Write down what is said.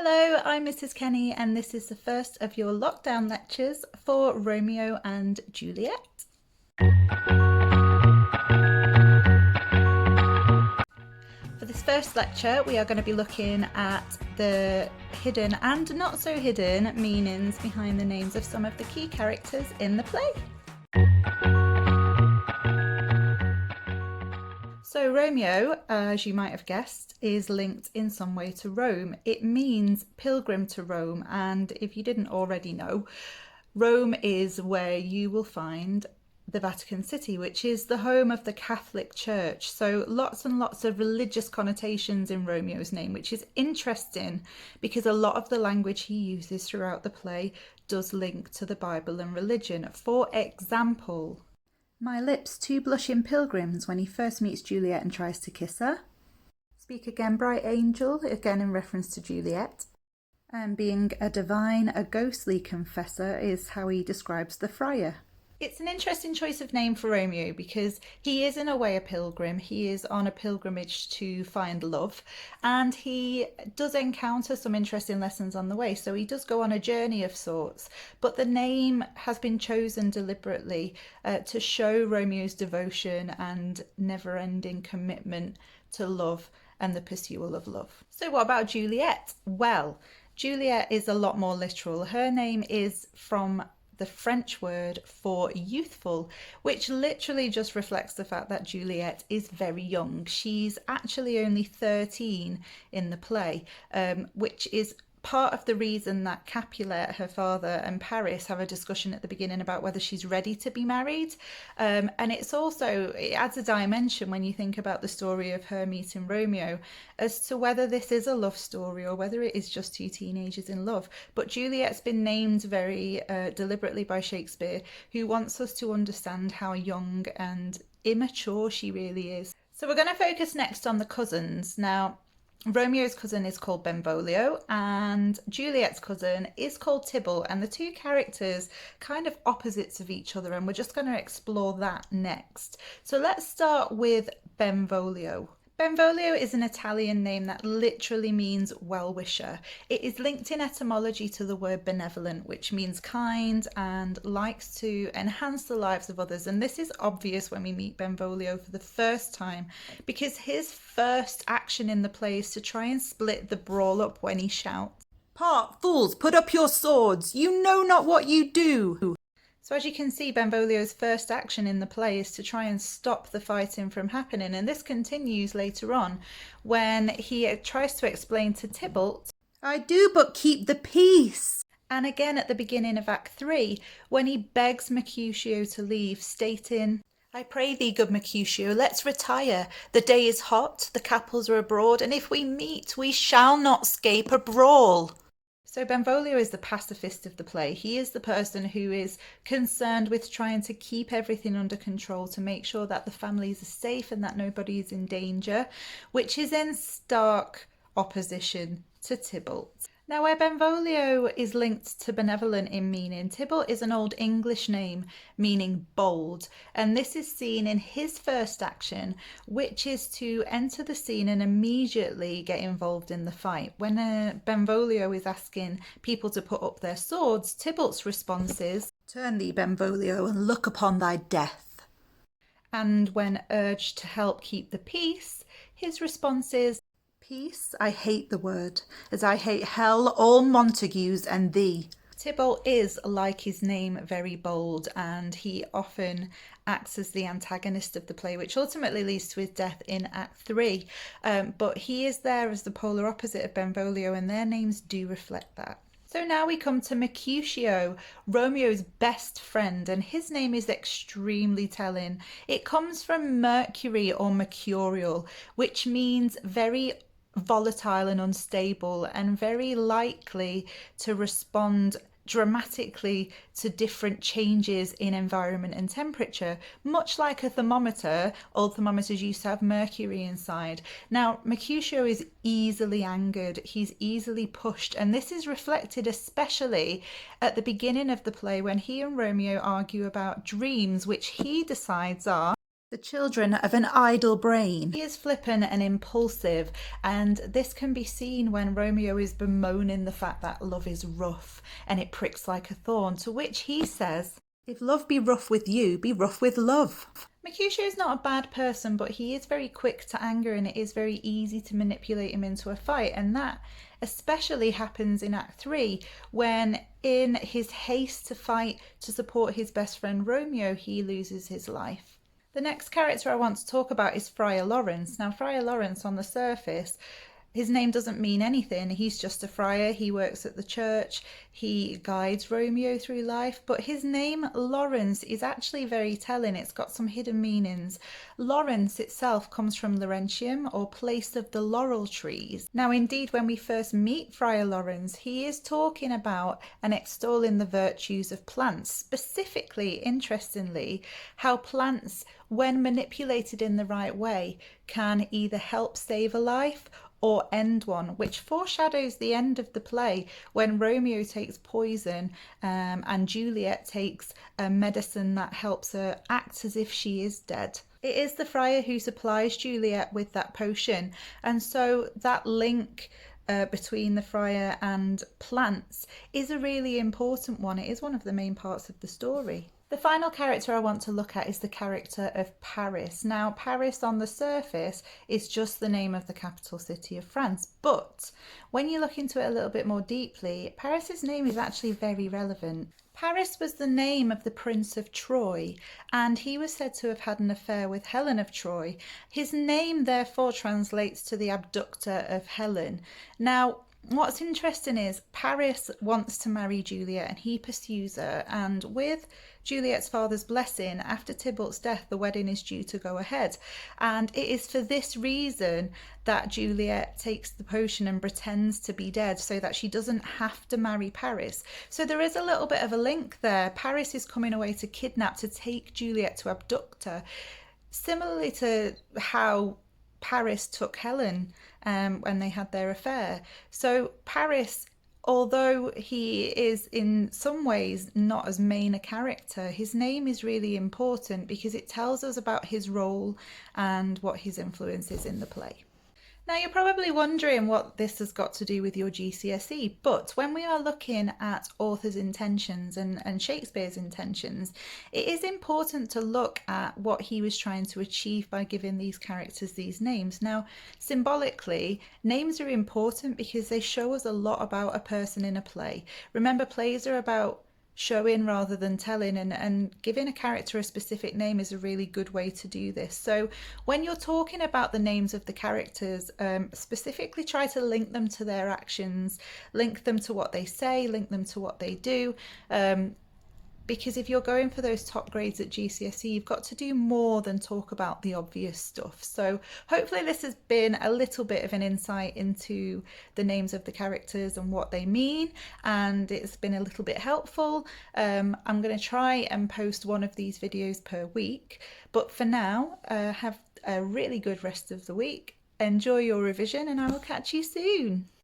Hello, I'm Mrs. Kenny, and this is the first of your lockdown lectures for Romeo and Juliet. For this first lecture, we are going to be looking at the hidden and not so hidden meanings behind the names of some of the key characters in the play. So Romeo, as you might have guessed, is linked in some way to Rome. It means pilgrim to Rome, and if you didn't already know, Rome is where you will find the Vatican City, which is the home of the Catholic Church. So lots and lots of religious connotations in Romeo's name, which is interesting because a lot of the language he uses throughout the play does link to the Bible and religion. For example, my lips two blushing pilgrims when he first meets Juliet and tries to kiss her. Speak again, bright angel, again in reference to Juliet. And being a divine, a ghostly confessor is how he describes the friar. It's an interesting choice of name for Romeo because he is in a way a pilgrim. He is on a pilgrimage to find love, and he does encounter some interesting lessons on the way. So he does go on a journey of sorts, but the name has been chosen deliberately to show Romeo's devotion and never-ending commitment to love and the pursuit of love. So what about Juliet? Well, Juliet is a lot more literal. Her name is from the French word for youthful, which literally just reflects the fact that Juliet is very young. She's actually only 13 in the play, which is part of the reason that Capulet, her father, and Paris have a discussion at the beginning about whether she's ready to be married. And it adds a dimension when you think about the story of her meeting Romeo as to whether this is a love story or whether it is just two teenagers in love. But Juliet's been named very deliberately by Shakespeare, who wants us to understand how young and immature she really is. So we're going to focus next on the cousins. Now, Romeo's cousin is called Benvolio and Juliet's cousin is called Tybalt, and the two characters kind of opposites of each other, and we're just going to explore that next. So let's start with Benvolio. Benvolio is an Italian name that literally means well-wisher. It is linked in etymology to the word benevolent, which means kind and likes to enhance the lives of others. And this is obvious when we meet Benvolio for the first time, because his first action in the play is to try and split the brawl up when he shouts, "Part, fools, put up your swords, you know not what you do." So as you can see, Benvolio's first action in the play is to try and stop the fighting from happening, and this continues later on when he tries to explain to Tybalt, "I do but keep the peace." And again at the beginning of Act 3 when he begs Mercutio to leave, stating, "I pray thee, good Mercutio, let's retire. The day is hot, the capels are abroad, and if we meet, we shall not scape a brawl." So Benvolio is the pacifist of the play. He is the person who is concerned with trying to keep everything under control to make sure that the families are safe and that nobody is in danger, which is in stark opposition to Tybalt. Now, where Benvolio is linked to benevolent in meaning, Tybalt is an old English name meaning bold, and this is seen in his first action, which is to enter the scene and immediately get involved in the fight. When Benvolio is asking people to put up their swords, Tybalt's response is, "Turn thee, Benvolio, and look upon thy death." And when urged to help keep the peace, his response is, "Peace, I hate the word, as I hate hell, all Montagues, and thee." Tybalt is, like his name, very bold, and he often acts as the antagonist of the play, which ultimately leads to his death in Act 3. But he is there as the polar opposite of Benvolio, and their names do reflect that. So now we come to Mercutio, Romeo's best friend, and his name is extremely telling. It comes from Mercury or mercurial, which means very volatile and unstable and very likely to respond dramatically to different changes in environment and temperature, much like a thermometer. Old thermometers used to have mercury inside. Now, Mercutio is easily angered, he's easily pushed, and this is reflected especially at the beginning of the play when he and Romeo argue about dreams, which he decides are The children of an idle brain. He is flippant and impulsive, and this can be seen when Romeo is bemoaning the fact that love is rough and it pricks like a thorn, to which he says, "If love be rough with you, be rough with love." Mercutio is not a bad person, but he is very quick to anger and it is very easy to manipulate him into a fight, and that especially happens in Act 3 when, in his haste to fight to support his best friend Romeo, he loses his life. The next character I want to talk about is Friar Lawrence. Now, Friar Lawrence, on the surface, his name doesn't mean anything. He's just a friar. He works at the church. He guides Romeo through life. But his name, Lawrence, is actually very telling. It's got some hidden meanings. Lawrence itself comes from Laurentium, or place of the laurel trees. Now, indeed, when we first meet Friar Lawrence, he is talking about and extolling the virtues of plants. Specifically, interestingly, how plants, when manipulated in the right way, can either help save a life or end one, which foreshadows the end of the play when Romeo takes poison and Juliet takes a medicine that helps her act as if she is dead. It is the friar who supplies Juliet with that potion, and so that link between the friar and plants is a really important one. It is one of the main parts of the story. The final character I want to look at is the character of Paris. Now, Paris on the surface is just the name of the capital city of France, but when you look into it a little bit more deeply, Paris's name is actually very relevant. Paris was the name of the Prince of Troy, and he was said to have had an affair with Helen of Troy. His name therefore translates to the abductor of Helen. Now, what's interesting is Paris wants to marry Juliet and he pursues her, and with Juliet's father's blessing, after Tybalt's death, the wedding is due to go ahead. And it is for this reason that Juliet takes the potion and pretends to be dead so that she doesn't have to marry Paris. So there is a little bit of a link there. Paris is coming away to kidnap, to take Juliet, to abduct her. Similarly to how Paris took Helen when they had their affair. So Paris, although he is in some ways not as main a character, his name is really important because it tells us about his role and what his influence is in the play. Now, you're probably wondering what this has got to do with your GCSE, but when we are looking at authors' intentions and Shakespeare's intentions, it is important to look at what he was trying to achieve by giving these characters these names. Now, symbolically, names are important because they show us a lot about a person in a play. Remember, plays are about showing rather than telling, and giving a character a specific name is a really good way to do this. So when you're talking about the names of the characters, specifically try to link them to their actions, link them to what they say, link them to what they do, because if you're going for those top grades at GCSE, you've got to do more than talk about the obvious stuff. So hopefully this has been a little bit of an insight into the names of the characters and what they mean, and it's been a little bit helpful. I'm going to try and post one of these videos per week, but for now, have a really good rest of the week. Enjoy your revision, and I will catch you soon.